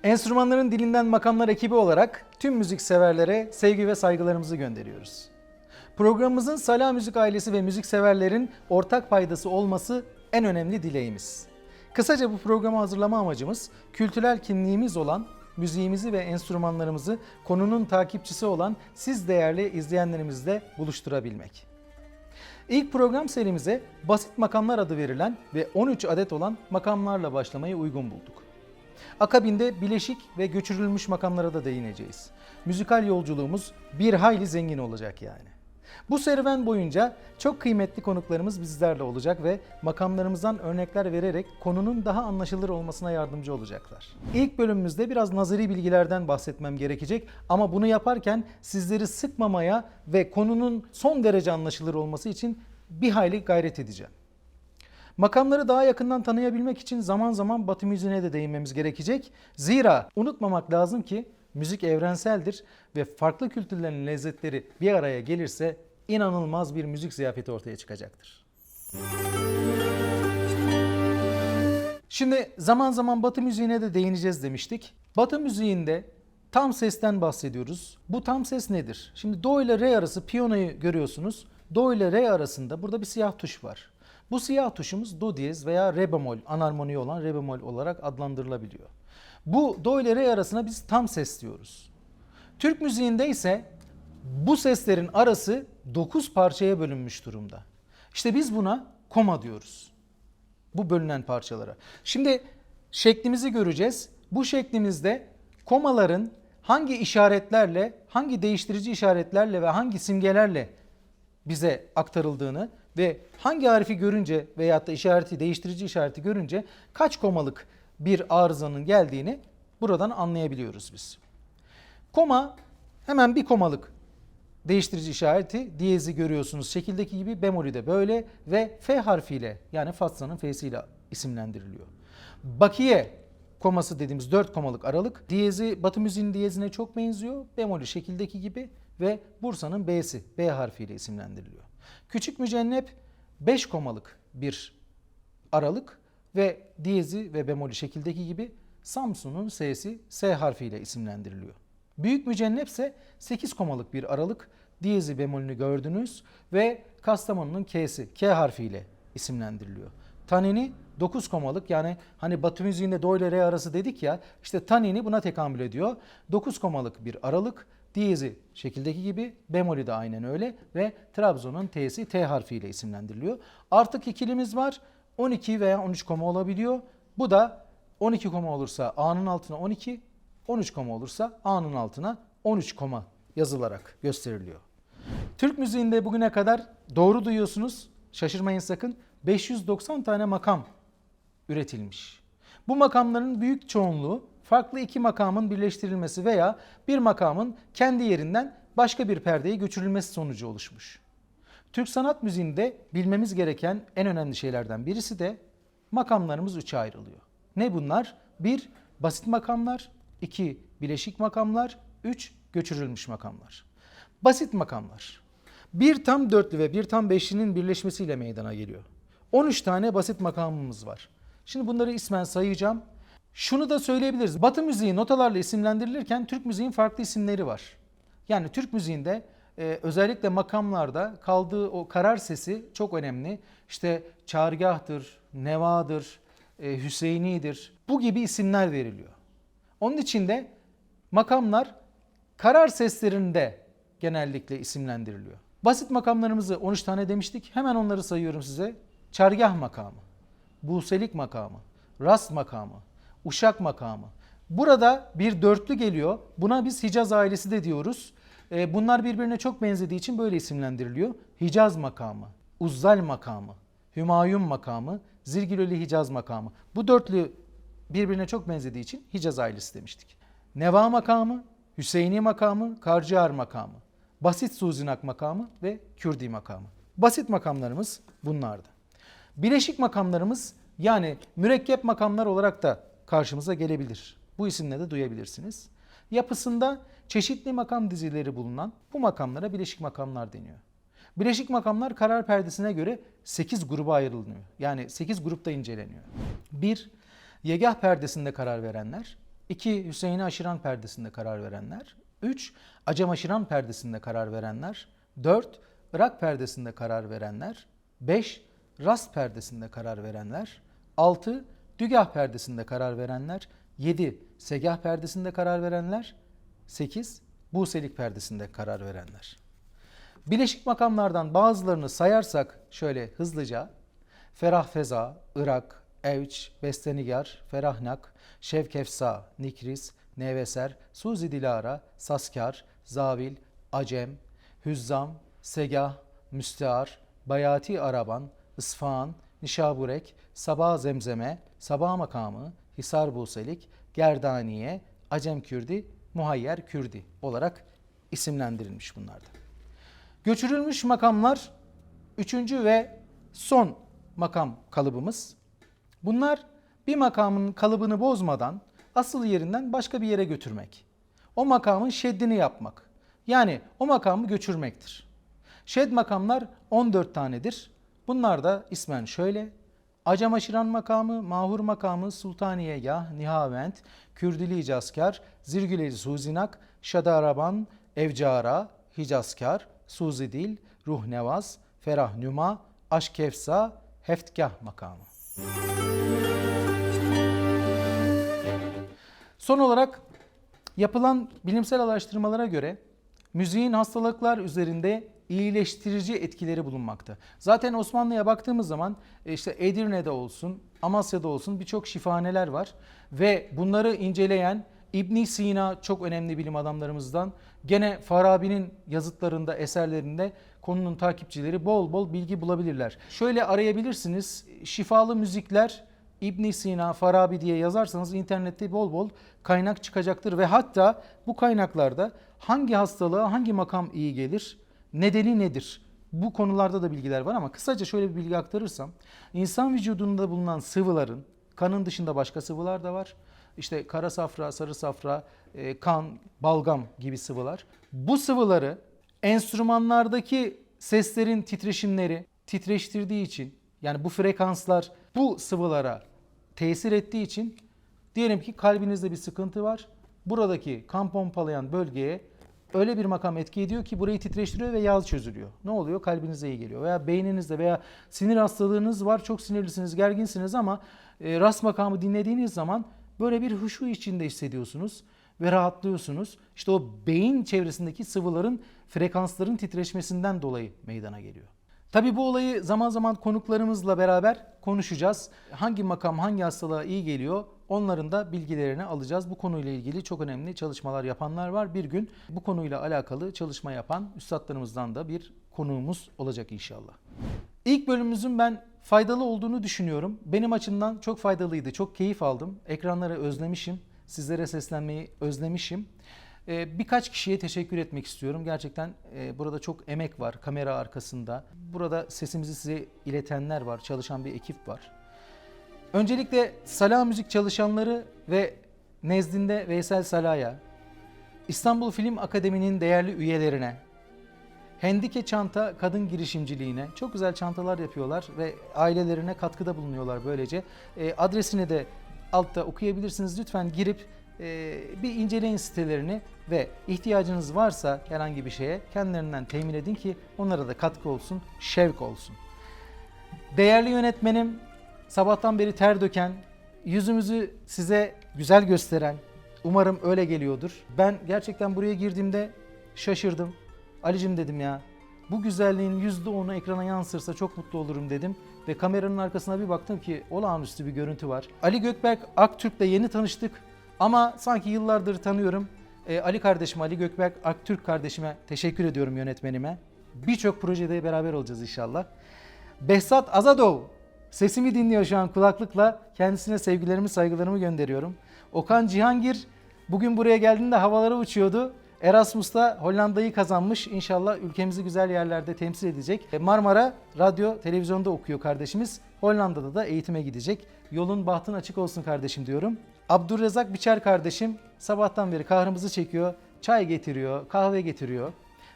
Enstrümanların Dilinden Makamlar ekibi olarak tüm müzikseverlere sevgi ve saygılarımızı gönderiyoruz. Programımızın Sala Müzik ailesi ve müzikseverlerin ortak paydası olması en önemli dileğimiz. Kısaca bu programı hazırlama amacımız kültürel kimliğimiz olan müziğimizi ve enstrümanlarımızı konunun takipçisi olan siz değerli izleyenlerimizle buluşturabilmek. İlk program serimize basit makamlar adı verilen ve 13 adet olan makamlarla başlamayı uygun bulduk. Akabinde bileşik ve göçürülmüş makamlara da değineceğiz. Müzikal yolculuğumuz bir hayli zengin olacak yani. Bu serüven boyunca çok kıymetli konuklarımız bizlerle olacak ve makamlarımızdan örnekler vererek konunun daha anlaşılır olmasına yardımcı olacaklar. İlk bölümümüzde biraz nazari bilgilerden bahsetmem gerekecek ama bunu yaparken sizleri sıkmamaya ve konunun son derece anlaşılır olması için bir hayli gayret edeceğim. Makamları daha yakından tanıyabilmek için zaman zaman Batı müziğine de değinmemiz gerekecek. Zira unutmamak lazım ki müzik evrenseldir ve farklı kültürlerin lezzetleri bir araya gelirse inanılmaz bir müzik ziyafeti ortaya çıkacaktır. Şimdi zaman zaman Batı müziğine de değineceğiz demiştik. Batı müziğinde tam sesten bahsediyoruz. Bu tam ses nedir? Şimdi Do ile Re arası piyanoyu görüyorsunuz. Do ile Re arasında burada bir siyah tuş var. Bu siyah tuşumuz Do diyez veya Re bemol, anarmoni olan Re bemol olarak adlandırılabiliyor. Bu Do ile Re arasına biz tam ses diyoruz. Türk müziğinde ise bu seslerin arası 9 parçaya bölünmüş durumda. İşte biz buna koma diyoruz. Bu bölünen parçalara. Şimdi şeklimizi göreceğiz. Bu şeklimizde komaların hangi işaretlerle, hangi değiştirici işaretlerle ve hangi simgelerle bize aktarıldığını ve hangi harfi görünce veyahut da işareti, değiştirici işareti görünce kaç komalık bir arızanın geldiğini buradan anlayabiliyoruz biz. Koma, hemen bir komalık değiştirici işareti, diyezi görüyorsunuz şekildeki gibi, bemolü de böyle ve F harfiyle, yani Fatsa'nın F'siyle isimlendiriliyor. Bakiye koması dediğimiz 4 komalık aralık, diyezi Batı müziğinin diyezine çok benziyor, bemolü şekildeki gibi ve Bursa'nın B'si, B harfiyle isimlendiriliyor. Küçük mücennep 5 komalık bir aralık ve diyezi ve bemolü şekildeki gibi Samsun'un S'si, S harfiyle isimlendiriliyor. Büyük mücennep ise 8 komalık bir aralık, diyezi bemolünü gördünüz ve Kastamonu'nun K'si, K harfiyle isimlendiriliyor. Tanini 9 komalık, yani hani Batı müziğinde Do ile Re arası dedik ya, işte tanini buna tekamül ediyor. 9 komalık bir aralık, diyezi şekildeki gibi, bemolü de aynen öyle ve Trabzon'un T'si T harfiyle isimlendiriliyor. Artık ikilimiz var, 12 veya 13 koma olabiliyor. Bu da 12 koma olursa A'nın altına 12, 13 koma olursa A'nın altına 13 koma yazılarak gösteriliyor. Türk müziğinde bugüne kadar, doğru duyuyorsunuz, şaşırmayın sakın, 590 tane makam üretilmiş. Bu makamların büyük çoğunluğu farklı iki makamın birleştirilmesi veya bir makamın kendi yerinden başka bir perdeye göçürülmesi sonucu oluşmuş. Türk sanat müziğinde bilmemiz gereken en önemli şeylerden birisi de makamlarımız 3'e ayrılıyor. Ne bunlar? 1. Basit makamlar, 2. Bileşik makamlar, 3. Göçürülmüş makamlar. Basit makamlar. Bir tam dörtlü ve bir tam beşlinin birleşmesiyle meydana geliyor. 13 tane basit makamımız var. Şimdi bunları ismen sayacağım. Şunu da söyleyebiliriz. Batı müziği notalarla isimlendirilirken Türk müziğin farklı isimleri var. Yani Türk müziğinde özellikle makamlarda kaldığı o karar sesi çok önemli. İşte çargahtır, nevadır, Hüseyini'dir. Bu gibi isimler veriliyor. Onun için de makamlar karar seslerinde genellikle isimlendiriliyor. Basit makamlarımızı 13 tane demiştik. Hemen onları sayıyorum size. Çargah makamı, Buselik makamı, Rast makamı, Uşak makamı. Burada bir dörtlü geliyor. Buna biz Hicaz ailesi de diyoruz. Bunlar birbirine çok benzediği için böyle isimlendiriliyor. Hicaz makamı, Uzzal makamı, Hümayun makamı, Zilgiloli Hicaz makamı. Bu dörtlü birbirine çok benzediği için Hicaz ailesi demiştik. Neva makamı, Hüseyini makamı, Karciğar makamı, Basit Suzinak makamı ve Kürdi makamı. Basit makamlarımız bunlardı. Bileşik makamlarımız, yani mürekkep makamlar olarak da karşımıza gelebilir. Bu isimle de duyabilirsiniz. Yapısında çeşitli makam dizileri bulunan bu makamlara bileşik makamlar deniyor. Bileşik makamlar karar perdesine göre 8 gruba ayrılıyor. Yani 8 grupta inceleniyor. 1. Yegah perdesinde karar verenler. 2. Hüseyin-i Aşiran perdesinde karar verenler. 3. Acem Aşiran perdesinde karar verenler. 4. Irak perdesinde karar verenler. 5. Rast perdesinde karar verenler. 6. Dügah perdesinde karar verenler. 7. Segah perdesinde karar verenler. 8. Buselik perdesinde karar verenler. Bileşik makamlardan bazılarını sayarsak şöyle hızlıca: Ferah Feza, Irak, Evç, Bestenigar, Ferahnak, Şevkefsa, Nikris, Neveser, Suzi Dilara, Saskar, Zavil, Acem, Hüzzam, Segah, Müstear, Bayati Araban, Isfahan, Nişaburek, Sabah Zemzeme, Sabah Makamı, Hisar Buselik, Gerdaniye, Acem Kürdi, Muhayyer Kürdi olarak isimlendirilmiş bunlarda. Göçürülmüş makamlar 3. ve son makam kalıbımız. Bunlar bir makamın kalıbını bozmadan asıl yerinden başka bir yere götürmek. O makamın şeddini yapmak. Yani o makamı göçürmektir. Şedd makamlar 14 tanedir. Bunlar da ismen şöyle: Acem Aşiran makamı, Mahur makamı, Sultaniyegah, Nihavend, Kürdili Hicazkar, Zirgüleli Suzinak, Şadaraban, Evcara, Hicazkar, Suzidil, Ruhnevaz, Ferah Nüma, Aşkefsa, Heftgah makamı. Son olarak yapılan bilimsel araştırmalara göre müziğin hastalıklar üzerinde iyileştirici etkileri bulunmakta. Zaten Osmanlı'ya baktığımız zaman işte Edirne'de olsun, Amasya'da olsun birçok şifahaneler var ve bunları inceleyen İbn Sina çok önemli bilim adamlarımızdan. Gene Farabi'nin yazıtlarında, eserlerinde konunun takipçileri bol bol bilgi bulabilirler. Şöyle arayabilirsiniz: şifalı müzikler İbn Sina, Farabi diye yazarsanız internette bol bol kaynak çıkacaktır ve hatta bu kaynaklarda hangi hastalığa hangi makam iyi gelir, nedeni nedir? Bu konularda da bilgiler var ama kısaca şöyle bir bilgi aktarırsam, insan vücudunda bulunan sıvıların, kanın dışında başka sıvılar da var. İşte kara safra, sarı safra, kan, balgam gibi sıvılar. Bu sıvıları enstrümanlardaki seslerin titreşimleri titreştirdiği için, yani bu frekanslar bu sıvılara tesir ettiği için, diyelim ki kalbinizde bir sıkıntı var. Buradaki kan pompalayan bölgeye öyle bir makam etki ediyor ki burayı titreştiriyor ve yağ çözülüyor. Ne oluyor? Kalbinize iyi geliyor. Veya beyninizde veya sinir hastalığınız var, çok sinirlisiniz, gerginsiniz ama rast makamı dinlediğiniz zaman böyle bir huşu içinde hissediyorsunuz ve rahatlıyorsunuz. İşte o beyin çevresindeki sıvıların, frekansların titreşmesinden dolayı meydana geliyor. Tabii bu olayı zaman zaman konuklarımızla beraber konuşacağız. Hangi makam hangi hastalığa iyi geliyor, onların da bilgilerini alacağız. Bu konuyla ilgili çok önemli çalışmalar yapanlar var. Bir gün bu konuyla alakalı çalışma yapan üstadlarımızdan da bir konuğumuz olacak inşallah. İlk bölümümüzün ben faydalı olduğunu düşünüyorum. Benim açımdan çok faydalıydı. Çok keyif aldım. Ekranları özlemişim. Sizlere seslenmeyi özlemişim. Birkaç kişiye teşekkür etmek istiyorum. Gerçekten burada çok emek var kamera arkasında. Burada sesimizi size iletenler var. Çalışan bir ekip var. Öncelikle Salah Müzik çalışanları ve nezdinde Veysel Salah'a, İstanbul Film Akademi'nin değerli üyelerine, Hendike Çanta kadın girişimciliğine, çok güzel çantalar yapıyorlar ve ailelerine katkıda bulunuyorlar böylece. Adresini de altta okuyabilirsiniz. Lütfen girip bir inceleyin sitelerini ve ihtiyacınız varsa herhangi bir şeye kendilerinden temin edin ki onlara da katkı olsun, şevk olsun. Değerli yönetmenim, sabahtan beri ter döken, yüzümüzü size güzel gösteren, umarım öyle geliyordur. Ben gerçekten buraya girdiğimde şaşırdım. Alicim dedim ya, bu güzelliğin %10'u ekrana yansırsa çok mutlu olurum dedim. Ve kameranın arkasına bir baktım ki olağanüstü bir görüntü var. Ali Gökberk Aktürk'le yeni tanıştık ama sanki yıllardır tanıyorum. Ali kardeşime, Ali Gökberk Aktürk kardeşime teşekkür ediyorum, yönetmenime. Birçok projede beraber olacağız inşallah. Behzat Azadov sesimi dinliyor şu an kulaklıkla. Kendisine sevgilerimi, saygılarımı gönderiyorum. Okan Cihangir bugün buraya geldiğinde havalara uçuyordu. Erasmus'ta Hollanda'yı kazanmış. İnşallah ülkemizi güzel yerlerde temsil edecek. Marmara Radyo, Televizyonda okuyor kardeşimiz. Hollanda'da da eğitime gidecek. Yolun bahtın açık olsun kardeşim diyorum. Abdurrezzak Biçer kardeşim sabahtan beri kahrımızı çekiyor. Çay getiriyor, kahve getiriyor.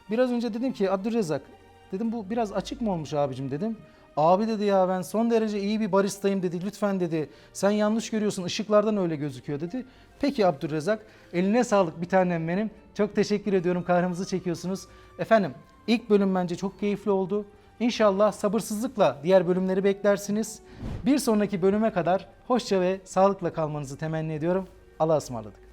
Biraz önce dedim ki Abdurrezzak, Dedim bu biraz açık mı olmuş abicim dedim. Abi dedi ya ben son derece iyi bir baristayım dedi. Lütfen dedi. Sen yanlış görüyorsun. Işıklardan öyle gözüküyor dedi. Peki Abdurrezzak. Eline sağlık bir tanem benim. Çok teşekkür ediyorum. Kahrımızı çekiyorsunuz. Efendim ilk bölüm bence çok keyifli oldu. İnşallah sabırsızlıkla diğer bölümleri beklersiniz. Bir sonraki bölüme kadar hoşça ve sağlıkla kalmanızı temenni ediyorum. Allah'a ısmarladık.